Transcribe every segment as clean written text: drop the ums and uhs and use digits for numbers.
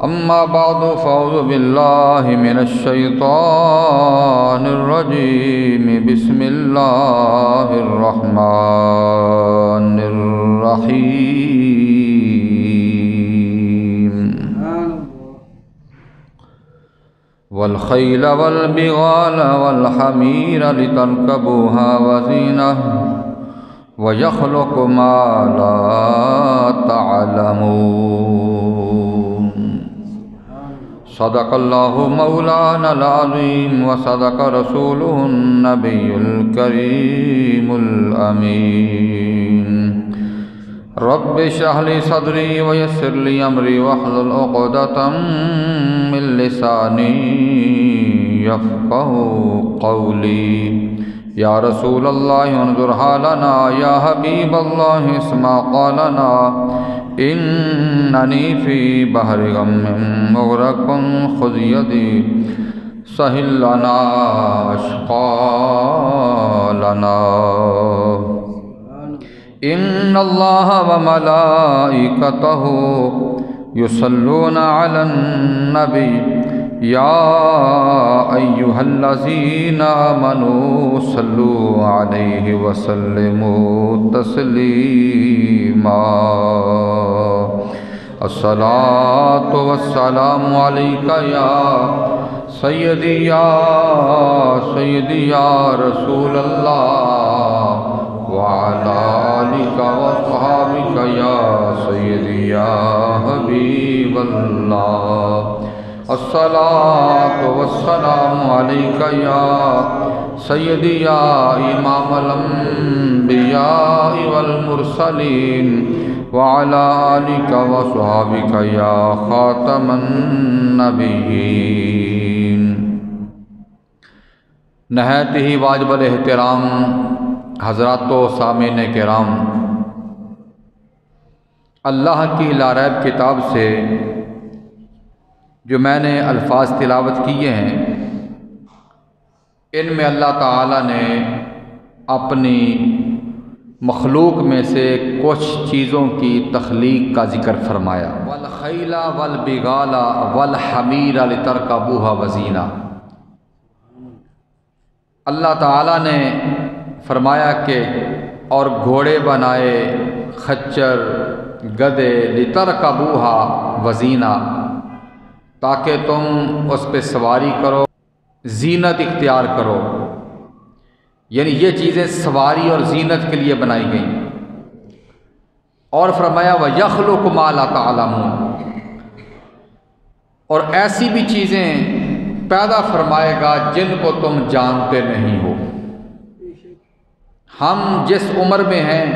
أما بعد فأعوذ بالله من الشيطان الرجيم بسم الله الرحمن الرحيم والخيل والبغال والحمير لتركبوها وزينة ويخلق ما لا تعلمون صدق الله مولانا العظيم وصدق رسوله النبي الكريم الأمين رب اشرح لي صدري ويسر لي أمري واحلل عقدة من لساني يفقهوا قولي یا رسول اللہ انظر حالنا یا حبیب اللہ اسمع قالنا اننی فی بحر غم مغرق خذ یدی سہل لنا اشقالنا ان اللہ وملائکتہ یصلون علی النبی یا ایہا الذین آمنوا صلوا علیہ وسلموا تسلیما الصلاۃ والسلام علیک یا سیدی یا رسول اللہ وعلی آلک وصحابک یا سیدی یا حبیب اللہ الصلاۃ والسلام علیک یا سیدی یا امام الانبیاء والمرسلین وعلی آلک وصحابک یا خاتم النبیین۔ نہایت ہی واجب الاحترام حضرات و سامعین کرام، اللہ کی لاریب کتاب سے جو میں نے الفاظ تلاوت کیے ہیں، ان میں اللہ تعالیٰ نے اپنی مخلوق میں سے کچھ چیزوں کی تخلیق کا ذکر فرمایا۔ والخیل والبغال والحمیر لترکبوها وزینہ۔ اللہ تعالیٰ نے فرمایا کہ اور گھوڑے بنائے، خچر، گدھے، لترکبوها وزینہ، تاکہ تم اس پہ سواری کرو، زینت اختیار کرو، یعنی یہ چیزیں سواری اور زینت کے لیے بنائی گئیں۔ اور فرمایا وَيَخْلُقُ مَا لَا تَعْلَمُونَ، اور ایسی بھی چیزیں پیدا فرمائے گا جن کو تم جانتے نہیں ہو۔ ہم جس عمر میں ہیں،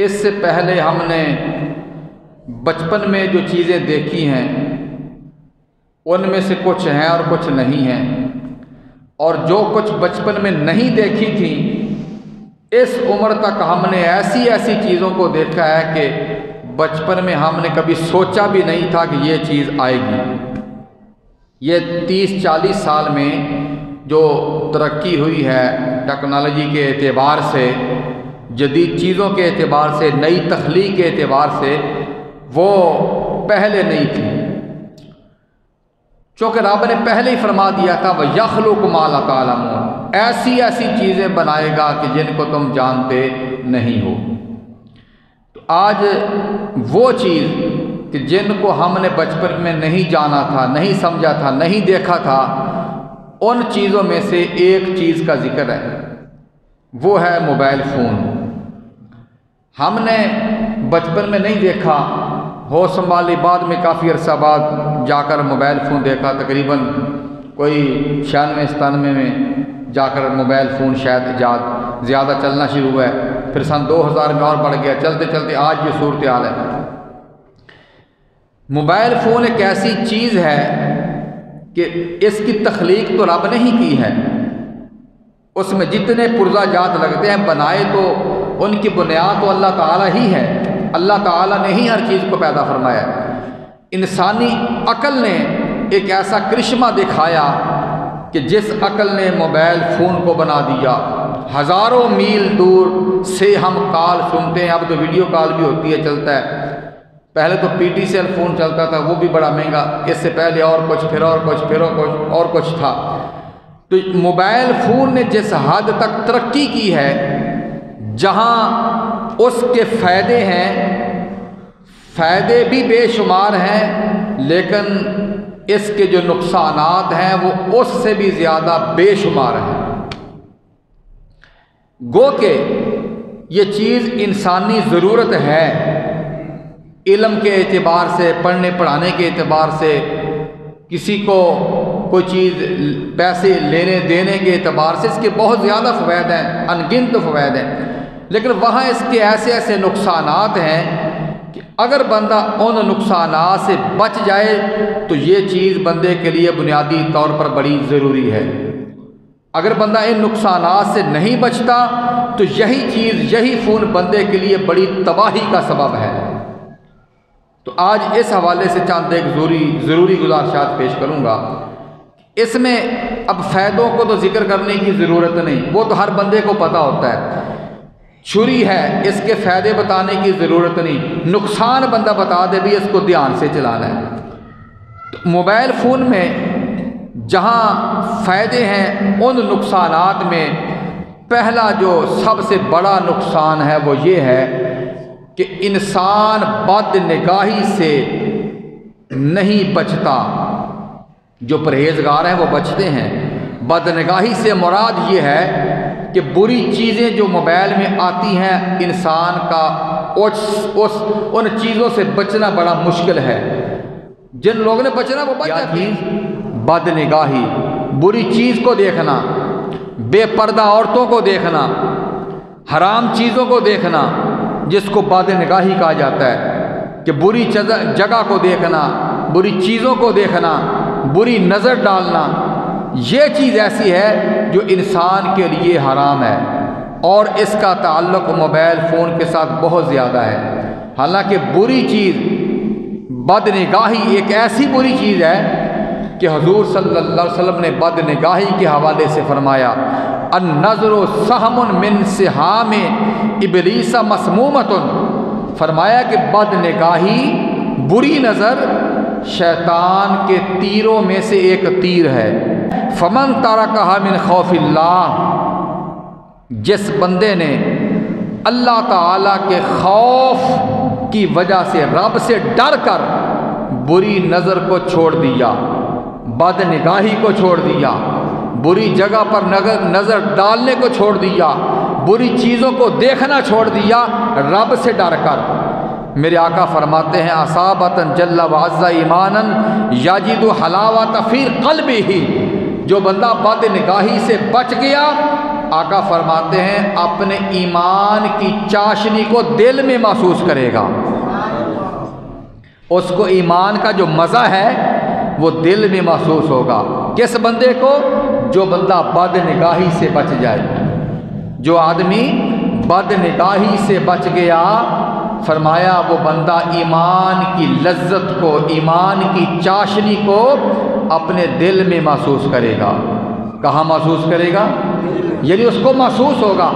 اس سے پہلے ہم نے بچپن میں جو چیزیں دیکھی ہیں ان میں سے کچھ ہیں اور کچھ نہیں ہیں، اور جو کچھ بچپن میں نہیں دیکھی تھی اس عمر تک ہم نے ایسی چیزوں کو دیکھا ہے کہ بچپن میں ہم نے کبھی سوچا بھی نہیں تھا کہ یہ چیز آئے گی۔ یہ 30-40 سال میں جو ترقی ہوئی ہے ٹیکنالوجی کے اعتبار سے، جدید چیزوں کے اعتبار سے، نئی تخلیق کے اعتبار سے، وہ پہلے نہیں تھی، چونکہ رب نے پہلے ہی فرما دیا تھا وَيَخْلُقُ مَا لَا تَعْلَمُونَ، ایسی چیزیں بنائے گا کہ جن کو تم جانتے نہیں ہو۔ تو آج وہ چیز کہ جن کو ہم نے بچپن میں نہیں جانا تھا، نہیں سمجھا تھا، نہیں دیکھا تھا، ان چیزوں میں سے ایک چیز کا ذکر ہے، وہ ہے موبائل فون۔ ہم نے بچپن میں نہیں دیکھا، ہوش سنبھالی بعد میں کافی عرصہ بعد جا کر موبائل فون دیکھا، تقریباً کوئی 96-97 میں جا کر موبائل فون شاید زیادہ چلنا شروع ہوا ہے، پھر سن 2000 میں اور بڑھ گیا، چلتے چلتے آج یہ صورتحال ہے۔ موبائل فون ایک ایسی چیز ہے کہ اس کی تخلیق تو رب نے ہی کی ہے، اس میں جتنے پرزہ جات لگتے ہیں بنائے تو ان کی بنیاد تو اللہ تعالیٰ ہی ہے، اللہ تعالیٰ نے ہی ہر چیز کو پیدا فرمایا۔ انسانی عقل نے ایک ایسا کرشمہ دکھایا کہ جس عقل نے موبائل فون کو بنا دیا، ہزاروں میل دور سے ہم کال سنتے ہیں، اب تو ویڈیو کال بھی ہوتی ہے، چلتا ہے، پہلے تو پی ٹی سیل فون چلتا تھا، وہ بھی بڑا مہنگا، اس سے پہلے اور کچھ، پھر اور کچھ، پھر اور کچھ تھا۔ تو موبائل فون نے جس حد تک ترقی کی ہے، جہاں اس کے فائدے ہیں، فائدے بھی بے شمار ہیں، لیکن اس کے جو نقصانات ہیں وہ اس سے بھی زیادہ بے شمار ہیں۔ گو کہ یہ چیز انسانی ضرورت ہے، علم کے اعتبار سے، پڑھنے پڑھانے کے اعتبار سے، کسی کو کوئی چیز پیسے لینے دینے کے اعتبار سے اس کے بہت زیادہ فوائد ہیں، ان گنت فوائد ہیں، لیکن وہاں اس کے ایسے ایسے نقصانات ہیں کہ اگر بندہ ان نقصانات سے بچ جائے تو یہ چیز بندے کے لیے بنیادی طور پر بڑی ضروری ہے۔ اگر بندہ ان نقصانات سے نہیں بچتا تو یہی چیز، یہی فون بندے کے لیے بڑی تباہی کا سبب ہے۔ تو آج اس حوالے سے چند ایک ضروری گزارشات پیش کروں گا۔ اس میں اب فائدوں کو تو ذکر کرنے کی ضرورت نہیں، وہ تو ہر بندے کو پتہ ہوتا ہے، چھری ہے، اس کے فائدے بتانے کی ضرورت نہیں، نقصان بندہ بتا دے بھی اس کو دھیان سے چلانا ہے۔ تو موبائل فون میں جہاں فائدے ہیں، ان نقصانات میں پہلا جو سب سے بڑا نقصان ہے وہ یہ ہے کہ انسان بد نگاہی سے نہیں بچتا۔ جو پرہیزگار ہیں وہ بچتے ہیں۔ بد نگاہی سے مراد یہ ہے کہ بری چیزیں جو موبائل میں آتی ہیں، انسان کا ان چیزوں سے بچنا بڑا مشکل ہے۔ جن لوگوں نے بچنا وہ بچ جاتے ہیں۔ بد نگاہی، بری چیز کو دیکھنا، بے پردہ عورتوں کو دیکھنا، حرام چیزوں کو دیکھنا، جس کو بد نگاہی کہا جاتا ہے، کہ بری جگہ کو دیکھنا، بری چیزوں کو دیکھنا، بری نظر ڈالنا، یہ چیز ایسی ہے جو انسان کے لیے حرام ہے، اور اس کا تعلق موبائل فون کے ساتھ بہت زیادہ ہے۔ حالانکہ بری چیز، بد نگاہی ایک ایسی بری چیز ہے کہ حضور صلی اللہ علیہ وسلم نے بد نگاہی کے حوالے سے فرمایا، النظر سہم من سہام ابلیس مسمومۃ، فرمایا کہ بد نگاہی، بری نظر شیطان کے تیروں میں سے ایک تیر ہے۔ فمن ترکھا من خوف اللہ، جس بندے نے اللہ تعالیٰ کے خوف کی وجہ سے، رب سے ڈر کر بری نظر کو چھوڑ دیا، بد نگاہی کو چھوڑ دیا، بری جگہ پر نظر ڈالنے کو چھوڑ دیا، بری چیزوں کو دیکھنا چھوڑ دیا رب سے ڈر کر، میرے آقا فرماتے ہیں اصابۃ جل وعز ایمانا یجد حلاوۃ فی قلبہ، جو بندہ بد نگاہی سے بچ گیا، آقا فرماتے ہیں اپنے ایمان کی چاشنی کو دل میں محسوس کرے گا، اس کو ایمان کا جو مزہ ہے وہ دل میں محسوس ہوگا۔ کس بندے کو؟ جو بندہ بد نگاہی سے بچ جائے۔ جو آدمی بد نگاہی سے بچ گیا، فرمایا وہ بندہ ایمان کی لذت کو، ایمان کی چاشنی کو اپنے دل میں محسوس کرے گا۔ کہاں محسوس کرے گا؟ یعنی اس کو محسوس ہوگا۔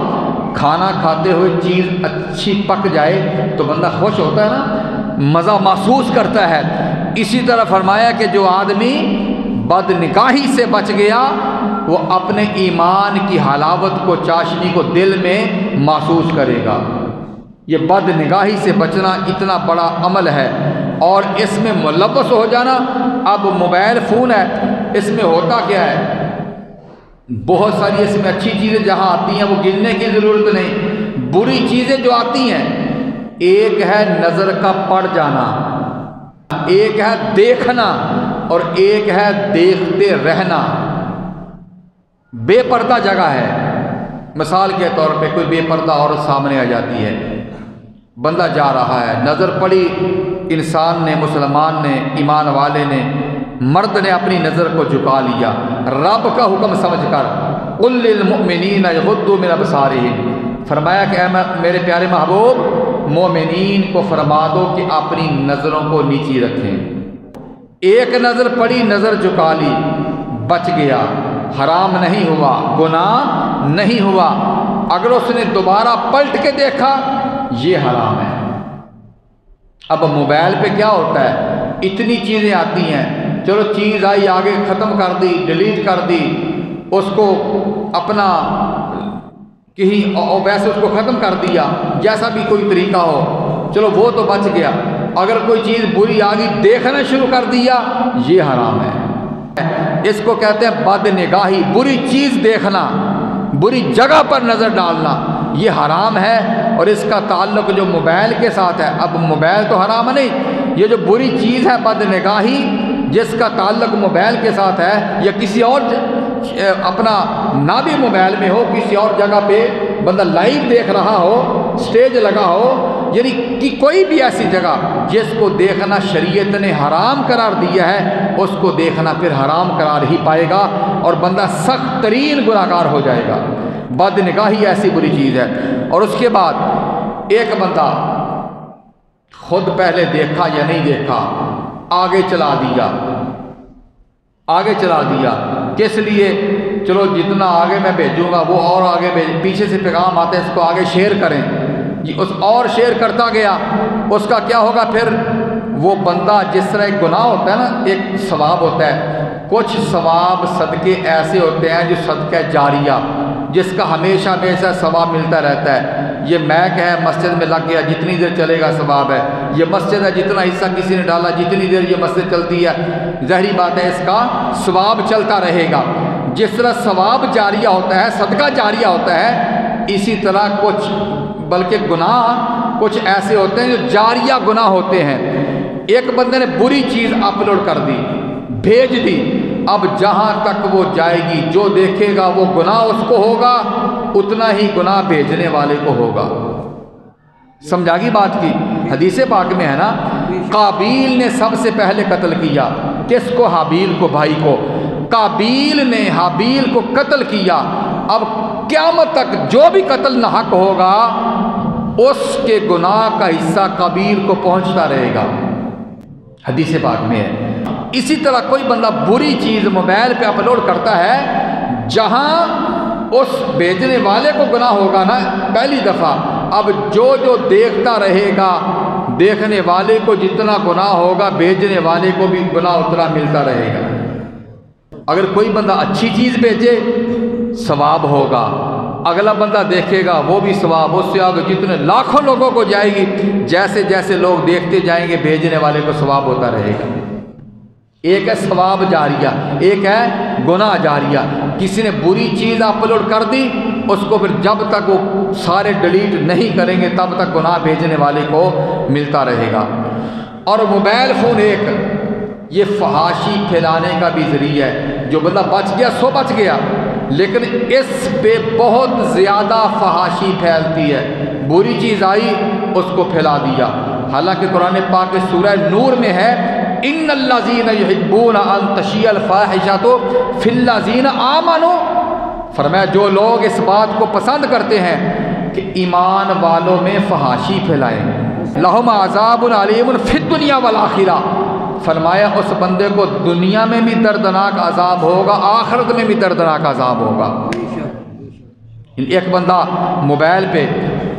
کھانا کھاتے ہوئے چیز اچھی پک جائے تو بندہ خوش ہوتا ہے نا، مزہ محسوس کرتا ہے۔ اسی طرح فرمایا کہ جو آدمی بد نگاہی سے بچ گیا، وہ اپنے ایمان کی حلاوت کو، چاشنی کو دل میں محسوس کرے گا۔ یہ بد نگاہی سے بچنا اتنا بڑا عمل ہے، اور اس میں ملوث ہو جانا۔ اب موبائل فون ہے، اس میں ہوتا کیا ہے؟ بہت ساری اس میں اچھی چیزیں جہاں آتی ہیں وہ گننے کی ضرورت نہیں، بری چیزیں جو آتی ہیں، ایک ہے نظر کا پڑ جانا، ایک ہے دیکھنا، اور ایک ہے دیکھتے رہنا۔ بے پردہ جگہ ہے، مثال کے طور پہ کوئی بے پردہ عورت سامنے آ جاتی ہے، بندہ جا رہا ہے، نظر پڑی، انسان نے، مسلمان نے، ایمان والے نے، مرد نے اپنی نظر کو جھکا لیا رب کا حکم سمجھ کر، قل للمؤمنین یغضوا من ابصارہم، فرمایا کہ اے میرے پیارے محبوب، مومنین کو فرما دو کہ اپنی نظروں کو نیچی رکھیں۔ ایک نظر پڑی، نظر جھکا لی، بچ گیا، حرام نہیں ہوا، گناہ نہیں ہوا۔ اگر اس نے دوبارہ پلٹ کے دیکھا، یہ حرام ہے۔ اب موبائل پہ کیا ہوتا ہے، اتنی چیزیں آتی ہیں، چلو چیز آئی آگے ختم کر دی، ڈیلیٹ کر دی، اس کو اپنا کہیں ویسے اس کو ختم کر دیا، جیسا بھی کوئی طریقہ ہو، چلو وہ تو بچ گیا۔ اگر کوئی چیز بری آ گئی دیکھنا شروع کر دیا، یہ حرام ہے۔ اس کو کہتے ہیں بد نگاہی، بری چیز دیکھنا، بری جگہ پر نظر ڈالنا، یہ حرام ہے۔ اور اس کا تعلق جو موبائل کے ساتھ ہے، اب موبائل تو حرام نہیں، یہ جو بری چیز ہے بد نگاہی، جس کا تعلق موبائل کے ساتھ ہے یا کسی اور اپنا نہ بھی موبائل میں ہو، کسی اور جگہ پہ بندہ لائیو دیکھ رہا ہو، سٹیج لگا ہو، یعنی کہ کوئی بھی ایسی جگہ جس کو دیکھنا شریعت نے حرام قرار دیا ہے، اس کو دیکھنا پھر حرام قرار ہی پائے گا اور بندہ سخت ترین گناہگار ہو جائے گا۔ بد نگاہی ایسی بری چیز ہے۔ اور اس کے بعد ایک بندہ خود پہلے دیکھا یا نہیں دیکھا، آگے چلا دیا، کس لیے؟ چلو جتنا آگے میں بھیجوں گا وہ اور آگے پیچھے سے پیغام آتے ہیں، اس کو آگے شیئر کریں جی، اس اور شیئر کرتا گیا، اس کا کیا ہوگا پھر؟ وہ بندہ جس طرح ایک گناہ ہوتا ہے نا، ایک ثواب ہوتا ہے، کچھ ثواب صدقے ایسے ہوتے ہیں جو صدقہ جاریہ، جس کا ہمیشہ ثواب ملتا رہتا ہے۔ یہ میک ہے، مسجد میں لگ گیا، جتنی دیر چلے گا ثواب ہے۔ یہ مسجد ہے، جتنا حصہ کسی نے ڈالا، جتنی دیر یہ مسجد چلتی ہے، ظاہری بات ہے اس کا ثواب چلتا رہے گا۔ جس طرح ثواب جاریہ ہوتا ہے، صدقہ جاریہ ہوتا ہے، اسی طرح کچھ بلکہ گناہ کچھ ایسے ہوتے ہیں جو جاریہ گناہ ہوتے ہیں۔ ایک بندے نے بری چیز اپلوڈ کر دی، بھیج دی، اب جہاں تک وہ جائے گی، جو دیکھے گا وہ گناہ اس کو ہوگا، اتنا ہی گناہ بھیجنے والے کو ہوگا۔ سمجھا گی بات کی؟ حدیث پاک میں ہے نا، قابیل نے سب سے پہلے قتل کیا، کس کو؟ حابیل کو، بھائی کو۔ قابیل نے حابیل کو قتل کیا، اب قیامت تک جو بھی قتل ناحق ہوگا اس کے گناہ کا حصہ قابیل کو پہنچتا رہے گا، حدیث پاک میں ہے۔ اسی طرح کوئی بندہ بری چیز موبائل پہ اپلوڈ کرتا ہے، جہاں اس بھیجنے والے کو گناہ ہوگا نا پہلی دفعہ، اب جو دیکھتا رہے گا، دیکھنے والے کو جتنا گناہ ہوگا، بھیجنے والے کو بھی گناہ اتنا ملتا رہے گا۔ اگر کوئی بندہ اچھی چیز بھیجے ثواب ہوگا، اگلا بندہ دیکھے گا وہ بھی ثواب، اس سے آگے جتنے لاکھوں لوگوں کو جائے گی، جیسے جیسے لوگ دیکھتے جائیں گے بھیجنے والے کو ثواب ہوتا رہے گا۔ ایک ہے ثواب جاریہ، ایک ہے گناہ جاریہ۔ کسی نے بری چیز اپلوڈ کر دی، اس کو پھر جب تک وہ سارے ڈیلیٹ نہیں کریں گے تب تک گناہ بھیجنے والے کو ملتا رہے گا۔ اور موبائل فون ایک یہ فحاشی پھیلانے کا بھی ذریعہ ہے، جو بندہ بچ گیا سو بچ گیا، لیکن اس پہ بہت زیادہ فحاشی پھیلتی ہے۔ بری چیز آئی اس کو پھیلا دیا، حالانکہ قرآن پاک کے سورہ نور میں ہے، ان الذین یحبون ان تشیع الفاحشۃ فی الذین آمنوا، فرمایا جو لوگ اس بات کو پسند کرتے ہیں کہ ایمان والوں میں فحاشی پھیلائیں، لہم عذاب علیم فی الدنیا والآخرہ، فرمایا اس بندے کو دنیا میں بھی دردناک عذاب ہوگا، آخرت میں بھی دردناک عذاب ہوگا۔ ایک بندہ موبائل پہ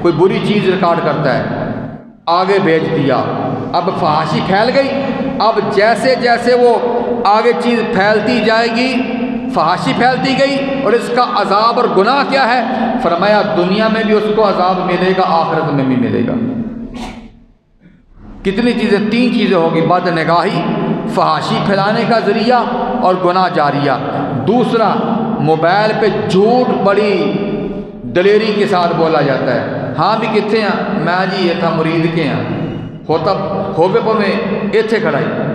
کوئی بری چیز ریکارڈ کرتا ہے، آگے بھیج دیا، اب فحاشی پھیل گئی، اب جیسے جیسے وہ آگے چیز پھیلتی جائے گی، فحاشی پھیلتی گئی، اور اس کا عذاب اور گناہ کیا ہے؟ فرمایا دنیا میں بھی اس کو عذاب ملے گا، آخرت میں بھی ملے گا۔ کتنی چیزیں؟ 3 چیزیں ہوگی، بد نگاہی، فحاشی پھیلانے کا ذریعہ اور گناہ جاریہ۔ دوسرا، موبائل پہ جھوٹ بڑی دلیری کے ساتھ بولا جاتا ہے، ہاں بھی کتنے ہیں میں جی یہ تھا مرید کے ہیں، ہوتا ہوبے پہ میں ایتھے کھڑا ہے،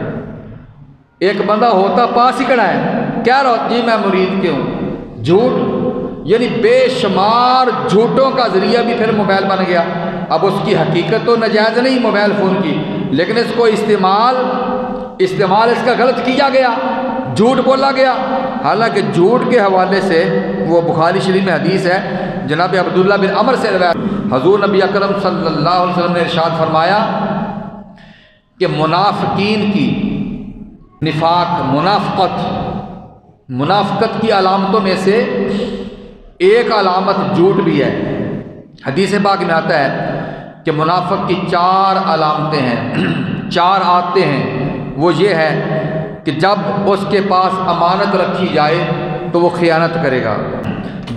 ایک بندہ ہوتا پاس ہی کھڑا ہے، کیا رہا جی میں مرید کے ہوں، جھوٹ، یعنی بے شمار جھوٹوں کا ذریعہ بھی پھر موبائل بن گیا۔ اب اس کی حقیقت تو ناجائز نہیں موبائل فون کی، لیکن اس کو استعمال اس کا غلط کیا گیا، جھوٹ بولا گیا۔ حالانکہ جھوٹ کے حوالے سے وہ بخاری شریف میں حدیث ہے، جناب عبداللہ بن عمر سے روایت، حضور نبی اکرم صلی اللہ علیہ وسلم نے ارشاد فرمایا کہ منافقین کی نفاق، منافقت کی علامتوں میں سے ایک علامت جھوٹ بھی ہے۔ حدیث پاک میں آتا ہے کہ منافق کی 4 علامتیں ہیں، 4 عادتیں ہیں۔ وہ یہ ہے کہ جب اس کے پاس امانت رکھی جائے تو وہ خیانت کرے گا۔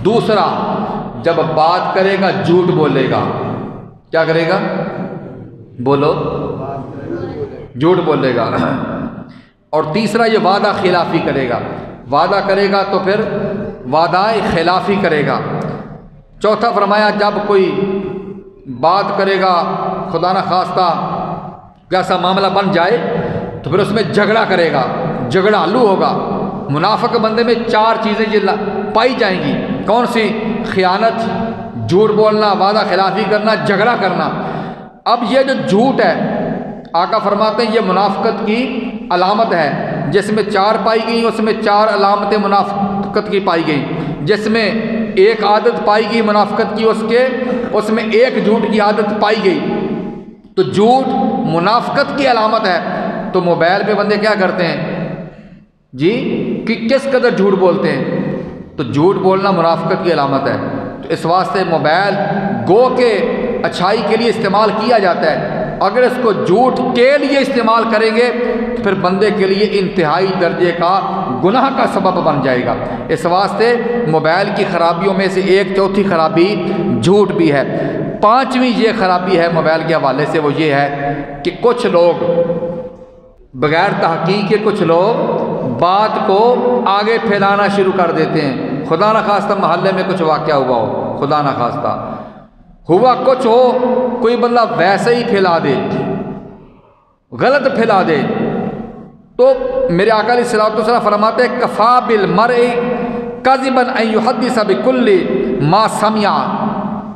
دوسرا، جب بات کرے گا جھوٹ بولے گا۔ کیا کرے گا؟ بولو، جھوٹ بولے گا۔ اور تیسرا، یہ وعدہ خلافی کرے گا۔ وعدہ کرے گا تو پھر وعدہ خلافی کرے گا۔ چوتھا فرمایا جب کوئی بات کرے گا، خدا نہ خواستہ ایسا معاملہ بن جائے تو پھر اس میں جھگڑا کرے گا، جھگڑالو ہوگا۔ منافق بندے میں 4 چیزیں یہ پائی جائیں گی۔ کون سی؟ خیانت، جھوٹ بولنا، وعدہ خلافی کرنا، جھگڑا کرنا۔ اب یہ جو جھوٹ ہے، آقا فرماتے ہیں یہ منافقت کی علامت ہے۔ جس میں 4 پائی گئی اس میں 4 علامتیں منافقت کی پائی گئی۔ جس میں ایک عادت پائی گئی منافقت کی، اس میں ایک جھوٹ کی عادت پائی گئی۔ تو جھوٹ منافقت کی علامت ہے۔ تو موبائل پہ بندے کیا کرتے ہیں جی، کہ کس قدر جھوٹ بولتے ہیں؟ تو جھوٹ بولنا منافقت کی علامت ہے۔ تو اس واسطے موبائل گو کے اچھائی کے لیے استعمال کیا جاتا ہے، اگر اس کو جھوٹ کے لیے استعمال کریں گے تو پھر بندے کے لیے انتہائی درجے کا گناہ کا سبب بن جائے گا۔ اس واسطے موبائل کی خرابیوں میں سے ایک چوتھی خرابی جھوٹ بھی ہے۔ 5ویں یہ خرابی ہے موبائل کے حوالے سے، وہ یہ ہے کہ کچھ لوگ بغیر تحقیق کے کچھ لوگ بات کو آگے پھیلانا شروع کر دیتے ہیں۔ خدا نہ خواستہ محلے میں کچھ واقعہ ہوا ہو، خدا نہ خواستہ ہوا کچھ ہو، کوئی بندہ ویسے ہی پھیلا دے، غلط پھیلا دے، تو میرے آقا علیہ الصلوۃ والسلام فرماتے ہیں کفا بالمرء کذبا ان یحدث بکل ما سمع۔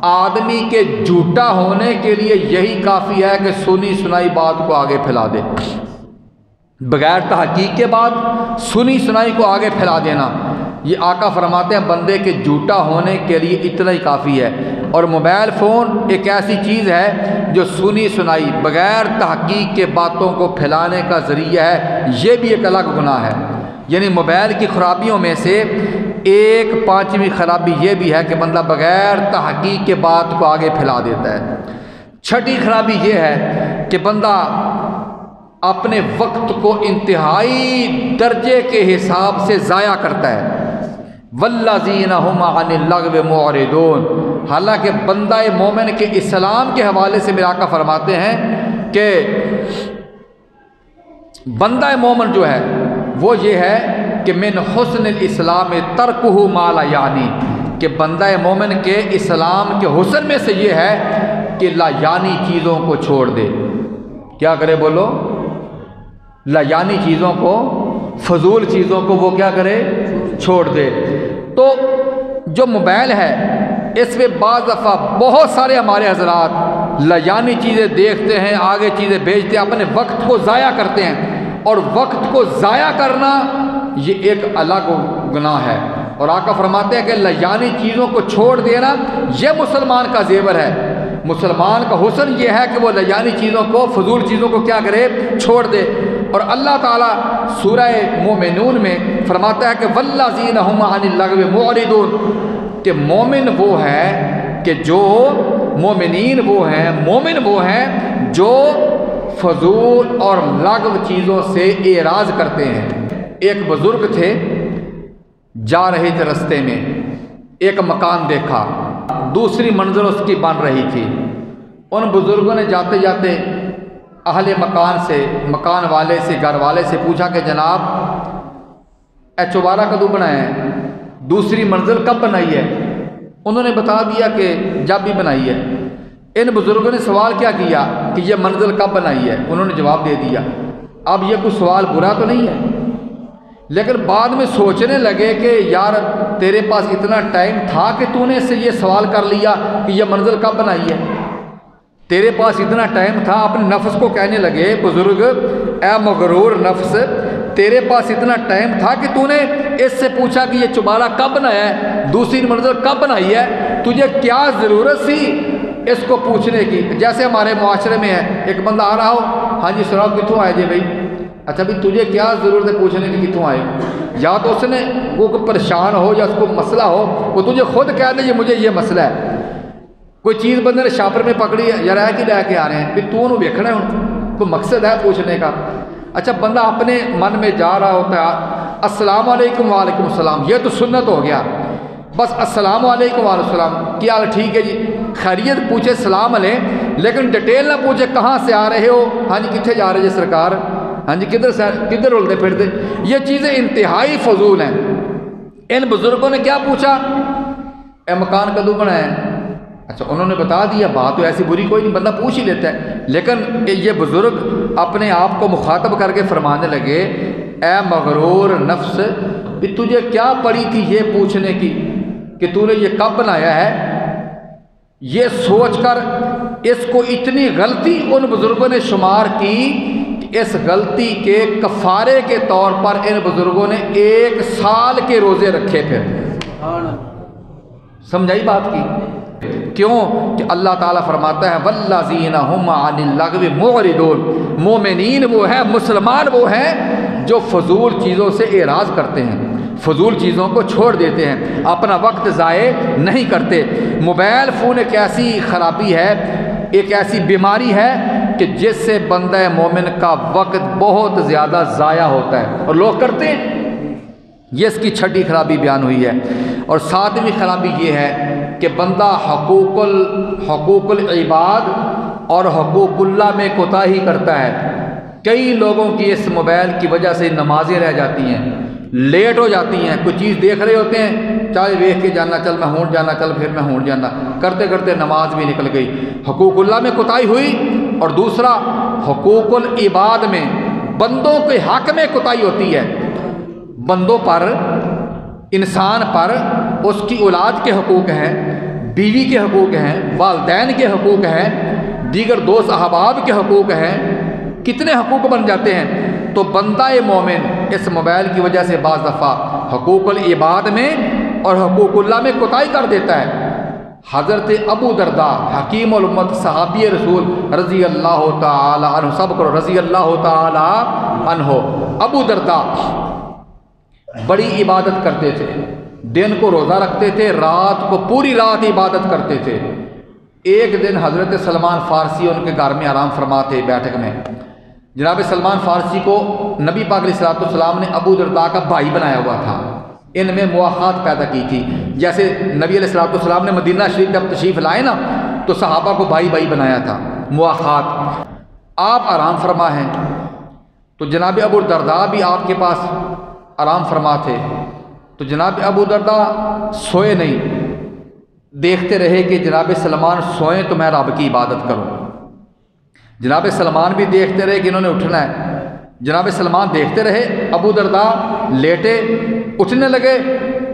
آدمی کے جھوٹا ہونے کے لیے یہی کافی ہے کہ سنی سنائی بات کو آگے پھیلا دے۔ بغیر تحقیق کے بعد سنی سنائی کو آگے پھیلا دینا، یہ آقا فرماتے ہیں بندے کے جھوٹا ہونے کے لیے اتنا ہی کافی ہے۔ اور موبائل فون ایک ایسی چیز ہے جو سنی سنائی بغیر تحقیق کے باتوں کو پھیلانے کا ذریعہ ہے، یہ بھی ایک الگ گناہ ہے۔ یعنی موبائل کی خرابیوں میں سے ایک 5ویں خرابی یہ بھی ہے کہ بندہ بغیر تحقیق کے بات کو آگے پھیلا دیتا ہے۔ 6ٹھی خرابی یہ ہے کہ بندہ اپنے وقت کو انتہائی درجے کے حساب سے ضائع کرتا ہے۔ والذین هم عن اللغو معرضون۔ حالانکہ بندہ مومن کے اسلام کے حوالے سے میرے آقا فرماتے ہیں کہ بندہ مومن جو ہے وہ یہ ہے کہ من حسن الاسلام ترکہ ما لا یعنی، کہ بندہ مومن کے اسلام کے حسن میں سے یہ ہے کہ لا یعنی چیزوں کو چھوڑ دے۔ کیا کرے؟ بولو، لا یعنی چیزوں کو، فضول چیزوں کو وہ کیا کرے؟ چھوڑ دے۔ تو جو موبائل ہے اس میں بعض دفعہ بہت سارے ہمارے حضرات لا یعنی چیزیں دیکھتے ہیں، آگے چیزیں بھیجتے ہیں، اپنے وقت کو ضائع کرتے ہیں۔ اور وقت کو ضائع کرنا یہ ایک الگ گناہ ہے۔ اور آقا فرماتے ہیں کہ لا یعنی چیزوں کو چھوڑ دینا یہ مسلمان کا زیور ہے۔ مسلمان کا حسن یہ ہے کہ وہ لا یعنی چیزوں کو، فضول چیزوں کو کیا کرے؟ چھوڑ دے۔ اور اللہ تعالیٰ سورہ مومنون میں فرماتا ہے کہ والذین هم عن اللغو معرضون، کہ مومن وہ ہے کہ جو مومنین وہ ہیں، مومن وہ ہیں جو فضول اور لغو چیزوں سے اعراض کرتے ہیں۔ ایک بزرگ تھے، جا رہے تھے رستے میں، ایک مکان دیکھا، دوسری منزل اس کی بن رہی تھی۔ ان بزرگوں نے جاتے جاتے اہل مکان سے، مکان والے سے، گھر والے سے پوچھا کہ جناب اے چوبارہ کدو بنایا ہے، دوسری منزل کب بنائی ہے؟ انہوں نے بتا دیا کہ جب بھی بنائی ہے۔ ان بزرگوں نے سوال کیا کیا کہ یہ منزل کب بنائی ہے؟ انہوں نے جواب دے دیا۔ اب یہ کوئی سوال برا تو نہیں ہے، لیکن بعد میں سوچنے لگے کہ یار تیرے پاس اتنا ٹائم تھا کہ تو نے اس سے یہ سوال کر لیا کہ یہ منزل کب بنائی ہے؟ تیرے پاس اتنا ٹائم تھا، اپنے نفس کو کہنے لگے بزرگ، اے مغرور نفس، تیرے پاس اتنا ٹائم تھا کہ تو نے اس سے پوچھا کہ یہ چوبارہ کب بنایا ہے، دوسری منزل کب بنائی ہے؟ تجھے کیا ضرورت سی اس کو پوچھنے کی؟ جیسے ہمارے معاشرے میں ہے، ایک بندہ آ رہا ہو، ہاں جی سناؤ کتوں آئے جی بھائی؟ اچھا بھی تجھے کیا ضرورت ہے پوچھنے کی کتوں آئے؟ یا تو اس نے وہ پریشان ہو یا اس کو مسئلہ ہو، وہ تجھے خود کہہ دے یہ مجھے یہ مسئلہ ہے۔ کوئی چیز بندے نے شاپر میں پکڑی ہے یا رہ کے لے کے آ رہے ہیں، پھر تو انہوں ویکھنا ہے، کوئی مقصد ہے پوچھنے کا؟ اچھا بندہ اپنے من میں جا رہا ہوتا ہے السلام علیکم وعلیکم السلام، یہ تو سنت ہو گیا، بس السلام علیکم وعلیکم السلام، کیا حال ٹھیک ہے جی، خیریت پوچھے سلام علیہ، لیکن ڈیٹیل نہ پوچھے کہاں سے آ رہے ہو، ہاں جی کتنے جا رہے جی سرکار، ہاں جی کدھر اڑتے پھرتے، یہ چیزیں انتہائی فضول ہیں۔ ان بزرگوں نے کیا پوچھا، اے مکان کدو بنا ہے؟ اچھا انہوں نے بتا دیا، بات تو ایسی بری کوئی نہیں، بندہ پوچھ ہی لیتا ہے، لیکن یہ بزرگ اپنے آپ کو مخاطب کر کے فرمانے لگے اے مغرور نفس، کہ تجھے کیا پڑی تھی یہ پوچھنے کی کہ تو نے یہ کب بنایا ہے؟ یہ سوچ کر اس کو اتنی غلطی ان بزرگوں نے شمار کی کہ اس غلطی کے کفارے کے طور پر ان بزرگوں نے 1 سال کے روزے رکھے پھر۔ سمجھائی بات کی؟ کیوں کہ اللہ تعالیٰ فرماتا ہے والذین هم عن اللغو معرضون، مومنین وہ ہیں، مسلمان وہ ہیں جو فضول چیزوں سے اعراض کرتے ہیں، فضول چیزوں کو چھوڑ دیتے ہیں، اپنا وقت ضائع نہیں کرتے۔ موبائل فون ایک ایسی خرابی ہے، ایک ایسی بیماری ہے کہ جس سے بندہ مومن کا وقت بہت زیادہ ضائع ہوتا ہے اور لوگ کرتے ہیں۔ یہ اس کی چھٹی خرابی بیان ہوئی ہے۔ اور 7ویں خرابی یہ ہے کہ بندہ حقوق العباد اور حقوق اللہ میں کوتاہی کرتا ہے۔ کئی لوگوں کی اس موبائل کی وجہ سے نمازیں رہ جاتی ہیں، لیٹ ہو جاتی ہیں، کوئی چیز دیکھ رہے ہوتے ہیں، چاہے دیکھ کے جانا، چل میں ہون جانا، چل پھر میں ہون جانا، کرتے کرتے نماز بھی نکل گئی، حقوق اللہ میں کوتاہی ہوئی۔ اور دوسرا حقوق العباد میں بندوں کے حق میں کوتاہی ہوتی ہے، بندوں پر، انسان پر اس کی اولاد کے حقوق ہیں، بیوی کے حقوق ہیں، والدین کے حقوق ہیں، دیگر دوست احباب کے حقوق ہیں، کتنے حقوق بن جاتے ہیں۔ تو بندہ مومن اس موبائل کی وجہ سے بعض دفعہ حقوق العباد میں اور حقوق اللہ میں کوتاہی کر دیتا ہے۔ حضرت ابو درداء حکیم الامت صحابی رسول رضی اللہ تعالی عنہ، سب کو رضی اللہ تعالی عنہ، ابو درداء بڑی عبادت کرتے تھے، دن کو روزہ رکھتے تھے، رات کو پوری رات عبادت کرتے تھے۔ ایک دن حضرت سلمان فارسی ان کے گھر میں آرام فرما تھے بیٹھک میں۔ جناب سلمان فارسی کو نبی پاک علیہ السلام نے ابو درداء کا بھائی بنایا ہوا تھا، ان میں مواخات پیدا کی تھی۔ جیسے نبی علیہ السلام نے مدینہ شریف جب تشریف لائے نا تو صحابہ کو بھائی بھائی بنایا تھا، مواخات۔ آپ آرام فرما ہیں تو جناب ابو درداء بھی آپ کے پاس آرام فرما تھے، تو جناب ابو درداء سوئے نہیں، دیکھتے رہے کہ جناب سلمان سوئیں تو میں رب کی عبادت کروں۔ جناب سلمان بھی دیکھتے رہے کہ انہوں نے اٹھنا ہے، جناب سلمان دیکھتے رہے، ابو درداء لیٹے، اٹھنے لگے،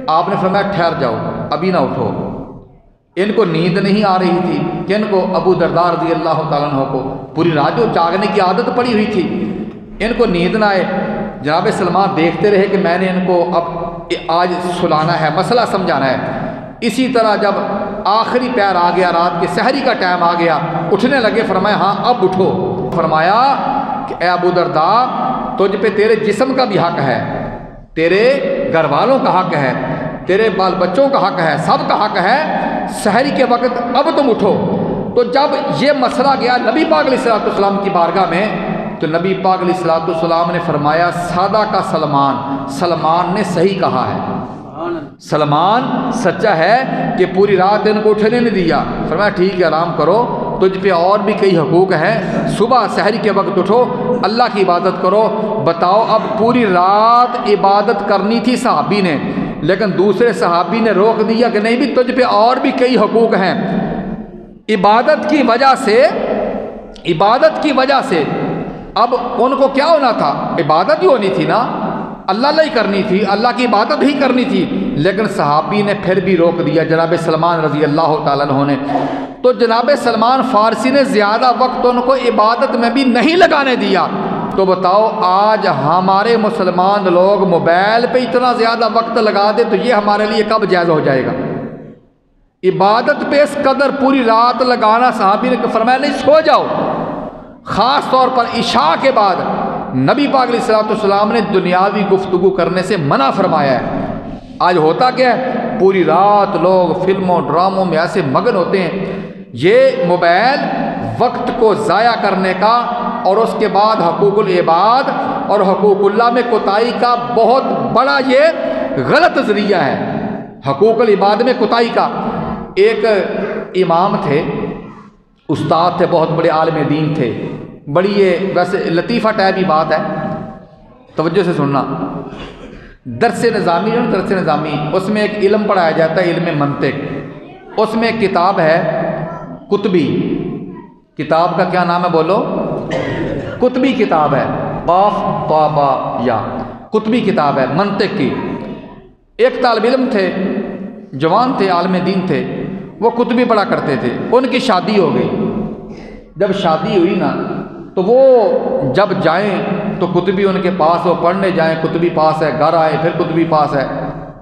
آپ نے فرمایا ٹھہر جاؤ ابھی نہ اٹھو۔ ان کو نیند نہیں آ رہی تھی کہ ان کو ابو درداء رضی اللہ تعالیٰ عنہ کو پوری رات جو جاگنے کی عادت پڑی ہوئی تھی، ان کو نیند نہ آئے۔ جناب سلمان دیکھتے رہے کہ میں نے ان کو اب آج سلانا ہے، مسئلہ سمجھانا ہے۔ اسی طرح جب آخری پیر آ گیا، رات کے سحری کا ٹائم آ گیا، اٹھنے لگے، فرمایا ہاں اب اٹھو۔ فرمایا کہ اے ابو درداء تجھ پہ تیرے جسم کا بھی حق ہے، تیرے گھر والوں کا حق ہے، تیرے بال بچوں کا حق ہے، سب کا حق ہے، سحری کے وقت اب تم اٹھو۔ تو جب یہ مسئلہ گیا نبی پاک علیہ السلام کی بارگاہ میں تو نبی پاک علیہ السلام نے فرمایا سادہ کا سلمان نے صحیح کہا ہے، سلمان سچا ہے کہ پوری رات ان کو اٹھنے نہیں دیا۔ فرمایا ٹھیک ہے آرام کرو، تجھ پہ اور بھی کئی حقوق ہیں، صبح سحری کے وقت اٹھو، اللہ کی عبادت کرو۔ بتاؤ اب پوری رات عبادت کرنی تھی صحابی نے، لیکن دوسرے صحابی نے روک دیا کہ نہیں بھی تجھ پہ اور بھی کئی حقوق ہیں۔ عبادت کی وجہ سے اب ان کو کیا ہونا تھا، عبادت ہی ہونی تھی نا، اللہ ہی کرنی تھی، اللہ کی عبادت ہی کرنی تھی، لیکن صحابی نے پھر بھی روک دیا، جناب سلمان رضی اللہ تعالیٰ عنہ نے۔ تو جناب سلمان فارسی نے زیادہ وقت ان کو عبادت میں بھی نہیں لگانے دیا۔ تو بتاؤ آج ہمارے مسلمان لوگ موبائل پہ اتنا زیادہ وقت لگا دے تو یہ ہمارے لیے کب جائز ہو جائے گا؟ عبادت پہ اس قدر پوری رات لگانا، صحابی نے فرمایا نہیں سو جاؤ۔ خاص طور پر عشاء کے بعد نبی پاک علیہ السلام نے دنیاوی گفتگو کرنے سے منع فرمایا ہے۔ آج ہوتا کیا ہے، پوری رات لوگ فلموں ڈراموں میں ایسے مگن ہوتے ہیں یہ موبائل وقت کو ضائع کرنے کا اور اس کے بعد حقوق العباد اور حقوق اللہ میں کوتاہی کا بہت بڑا یہ غلط ذریعہ ہے۔ حقوق العباد میں کوتاہی کا، ایک امام تھے، استاد تھے، بہت بڑے عالم دین تھے، بڑی یہ ویسے لطیفہ ٹائپ ہی بات ہے، توجہ سے سننا۔ درس نظامی جو درس نظامی، اس میں ایک علم پڑھایا جاتا ہے، علم منطق۔ اس میں ایک کتاب ہے قطبی، کتاب کا کیا نام ہے بولو؟ قطبی کتاب ہے، قاف طابا یا قطبی کتاب ہے منطق کی۔ ایک طالب علم تھے، جوان تھے، عالم دین تھے، وہ قطبی پڑھا کرتے تھے۔ ان کی شادی ہو گئی، جب شادی ہوئی نا تو وہ جب جائیں تو قطبی ان کے پاس، وہ پڑھنے جائیں قطبی پاس ہے، گھر آئے پھر قطبی پاس ہے،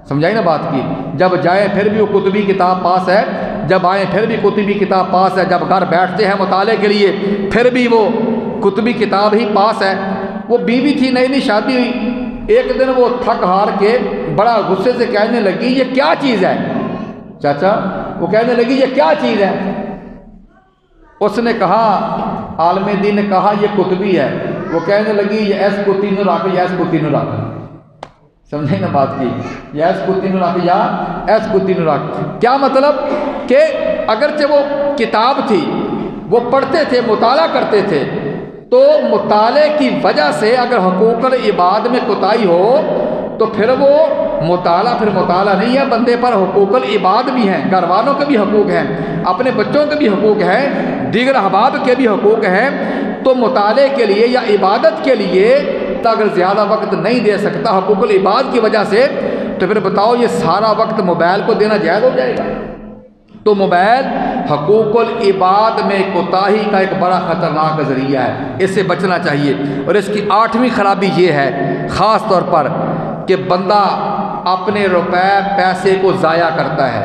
سمجھائی نا بات کی؟ جب جائیں پھر بھی وہ قطبی کتاب پاس ہے، جب آئیں پھر بھی قطبی کتاب پاس ہے، جب گھر بیٹھتے ہیں مطالعے کے لیے پھر بھی وہ قطبی کتاب ہی پاس ہے۔ وہ بیوی تھی، نئی نئی شادی ہوئی، ایک دن وہ تھک ہار کے بڑا غصے سے کہنے لگی یہ کیا چیز ہے چاچا؟ وہ کہنے لگی یہ کیا چیز ہے؟ اس نے کہا، عالم دین نے کہا یہ قطبی ہے۔ وہ کہنے لگی یہ ایس کتی نو رکھ، یا ایس کتی نو رکھ، سمجھیں نا بات کی؟ یا ایس کتی نو رکھ یا ایس کتی نو رکھ۔ کیا مطلب کہ اگرچہ وہ کتاب تھی، وہ پڑھتے تھے، مطالعہ کرتے تھے، تو مطالعے کی وجہ سے اگر حقوق العباد میں کوتاہی ہو تو پھر وہ مطالعہ نہیں ہے، بندے پر حقوق العباد بھی ہیں، گھر والوں کے بھی حقوق ہیں، اپنے بچوں کے بھی حقوق ہیں، دیگر احباب کے بھی حقوق ہیں۔ تو مطالعے کے لیے یا عبادت کے لیے اگر زیادہ وقت نہیں دے سکتا حقوق العباد کی وجہ سے، تو پھر بتاؤ یہ سارا وقت موبائل کو دینا جائز ہو جائے گا؟ تو موبائل حقوق العباد میں کوتاہی کا ایک بڑا خطرناک ذریعہ ہے، اس سے بچنا چاہیے۔ اور اس کی 8ویں خرابی یہ ہے خاص طور پر کہ بندہ اپنے روپے پیسے کو ضائع کرتا ہے۔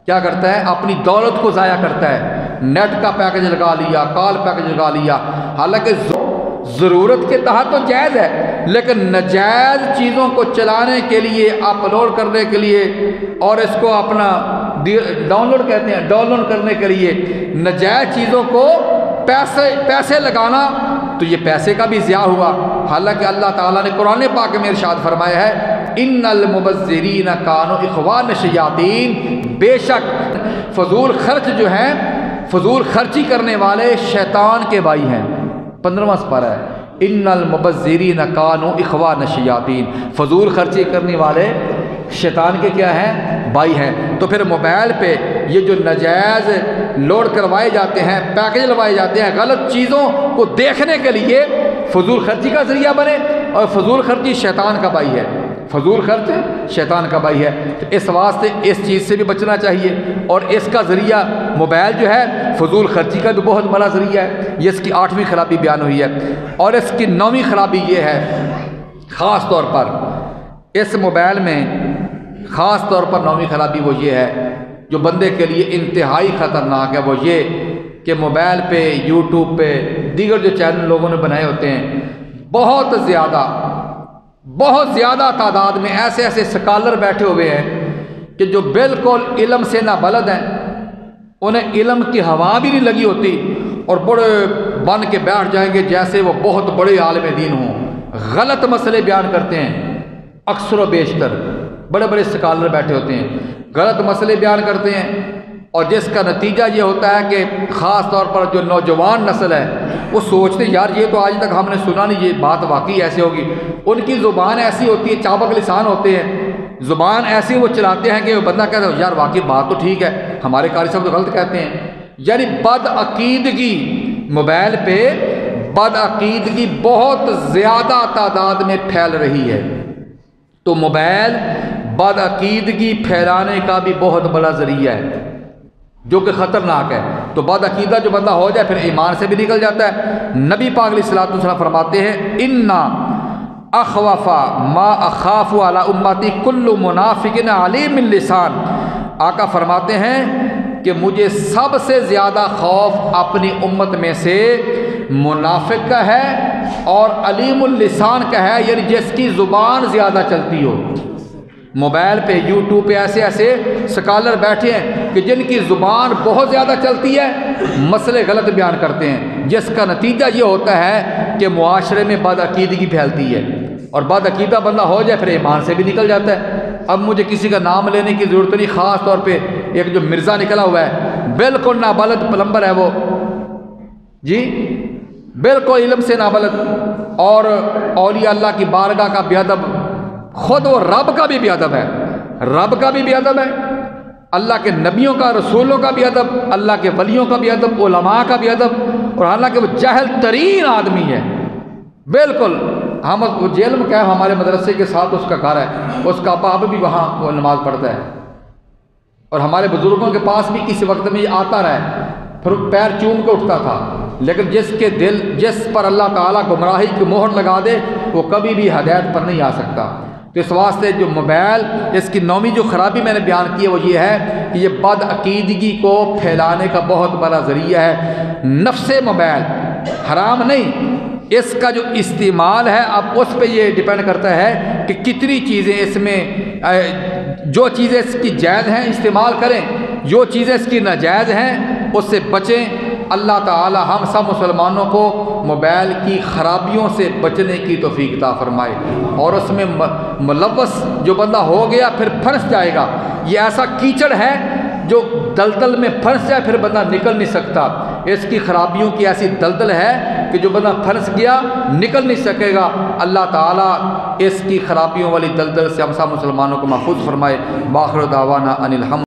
کیا کرتا ہے؟ اپنی دولت کو ضائع کرتا ہے۔ نیٹ کا پیکج لگا لیا، کال پیکج لگا لیا، حالانکہ ضرورت کے تحت تو جائز ہے، لیکن ناجائز چیزوں کو چلانے کے لیے، اپلوڈ کرنے کے لیے، اور اس کو اپنا ڈاؤن لوڈ کرنے کے لیے ناجائز چیزوں کو پیسے لگانا، تو یہ پیسے کا بھی ضیاع ہوا۔ حالانکہ اللہ تعالیٰ نے قرآن پاک میں ارشاد فرمایا ہے ان المبذرین کانوا اخوان الشیاطین، بے شک فضول خرچ جو ہیں، فضول خرچی کرنے والے شیطان کے بھائی ہیں۔ 15واں سپارہ ہے، ان المبذرین کانوا اخوان الشیاطین، فضول خرچی کرنے والے شیطان کے کیا ہیں؟ بھائی ہیں۔ تو پھر موبائل پہ یہ جو ناجائز لوڈ کروائے جاتے ہیں، پیکج لگوائے جاتے ہیں، غلط چیزوں کو دیکھنے کے لیے فضول خرچی کا ذریعہ بنے، اور فضول خرچی شیطان کا بھائی ہے، فضول خرچ شیطان کا بھائی ہے۔ تو اس واسطے اس چیز سے بھی بچنا چاہیے، اور اس کا ذریعہ موبائل جو ہے فضول خرچی کا بھی بہت بڑا ذریعہ ہے۔ یہ اس کی 8ویں خرابی بیان ہوئی ہے۔ اور اس کی 9ویں خرابی یہ ہے خاص طور پر اس موبائل میں، خاص طور پر 9ویں خرابی وہ یہ ہے جو بندے کے لیے انتہائی خطرناک ہے، وہ یہ کہ موبائل پہ، یوٹیوب پہ، دیگر جو چینل لوگوں نے بنائے ہوتے ہیں، بہت زیادہ تعداد میں ایسے اسکالر بیٹھے ہوئے ہیں کہ جو بالکل علم سے نہ بلد ہیں، انہیں علم کی ہوا بھی نہیں لگی ہوتی، اور بڑے بن کے بیٹھ جائیں گے جیسے وہ بہت بڑے عالم دین ہوں، غلط مسئلے بیان کرتے ہیں۔ اکثر و بیشتر بڑے بڑے اسکالر بیٹھے ہوتے ہیں، غلط مسئلے بیان کرتے ہیں، اور جس کا نتیجہ یہ ہوتا ہے کہ خاص طور پر جو نوجوان نسل ہے وہ سوچتے ہیں یار یہ تو آج تک ہم نے سنا نہیں، یہ بات واقعی ایسے ہوگی۔ ان کی زبان ایسی ہوتی ہے، چابک لسان ہوتے ہیں، زبان ایسی وہ چلاتے ہیں کہ وہ بندہ کہتا ہے یار واقعی بات تو ٹھیک ہے، ہمارے قاری صاحب تو غلط کہتے ہیں۔ یعنی بد عقیدگی، موبائل پہ بد عقیدگی بہت زیادہ تعداد میں پھیل رہی ہے۔ تو موبائل بد عقیدگی پھیلانے کا بھی بہت بڑا ذریعہ ہے جو کہ خطرناک ہے۔ تو بد عقیدہ جو بندہ ہو جائے پھر ایمان سے بھی نکل جاتا ہے۔ نبی پاک علیہ الصلوۃ والسلام فرماتے ہیں انا اخوف ما اخاف علی امتی کل منافق علیم اللسان، آقا فرماتے ہیں کہ مجھے سب سے زیادہ خوف اپنی امت میں سے منافق کا ہے اور علیم اللسان کا ہے، یعنی جس کی زبان زیادہ چلتی ہو۔ موبائل پہ یوٹیوب پہ ایسے ایسے سکالر بیٹھے ہیں کہ جن کی زبان بہت زیادہ چلتی ہے، مسئلے غلط بیان کرتے ہیں، جس کا نتیجہ یہ ہوتا ہے کہ معاشرے میں بد عقیدگی پھیلتی ہے، اور بد عقیدہ بندہ ہو جائے پھر ایمان سے بھی نکل جاتا ہے۔ اب مجھے کسی کا نام لینے کی ضرورت نہیں، خاص طور پہ ایک جو مرزا نکلا ہوا ہے، بالکل نابالغ پلمبر ہے وہ، جی بالکل علم سے نابالغ، اور اولیاء اللہ کی بارگاہ کا بے ادب، خود وہ رب کا بھی بے ادب ہے، رب کا بھی بے ادب ہے، اللہ کے نبیوں کا، رسولوں کا بھی ادب، اللہ کے ولیوں کا بھی ادب، علماء کا بھی ادب، اور حالانکہ وہ جاہل ترین آدمی ہے بالکل۔ ہم جیل میں کیا، ہمارے مدرسے کے ساتھ اس کا گھر ہے، اس کا باپ بھی وہاں وہ نماز پڑھتا ہے، اور ہمارے بزرگوں کے پاس بھی کسی وقت میں یہ آتا رہا ہے، پھر پیر چوم کے اٹھتا تھا، لیکن جس پر اللہ تعالیٰ گمراہی کی مہر لگا دے وہ کبھی بھی ہدایت پر نہیں آ سکتا۔ تو اس واسطے جو موبائل، اس کی نویں جو خرابی میں نے بیان کی ہے وہ یہ ہے کہ یہ بد عقیدگی کو پھیلانے کا بہت بڑا ذریعہ ہے۔ نفس موبائل حرام نہیں، اس کا جو استعمال ہے اب اس پہ یہ ڈیپینڈ کرتا ہے کہ کتنی چیزیں اس میں، جو چیزیں اس کی جائز ہیں استعمال کریں، جو چیزیں اس کی ناجائز ہیں اس سے بچیں۔ اللہ تعالی ہم سب مسلمانوں کو موبائل کی خرابیوں سے بچنے کی توفیق عطا فرمائے، اور اس میں ملوث جو بندہ ہو گیا پھر پھنس جائے گا۔ یہ ایسا کیچڑ ہے جو دلدل میں پھنس جائے پھر بندہ نکل نہیں سکتا، اس کی خرابیوں کی ایسی دلدل ہے کہ جو بندہ پھنس گیا نکل نہیں سکے گا۔ اللہ تعالیٰ اس کی خرابیوں والی دلدل سے ہم سب مسلمانوں کو محفوظ فرمائے۔ باخر دعوانا ان الحمد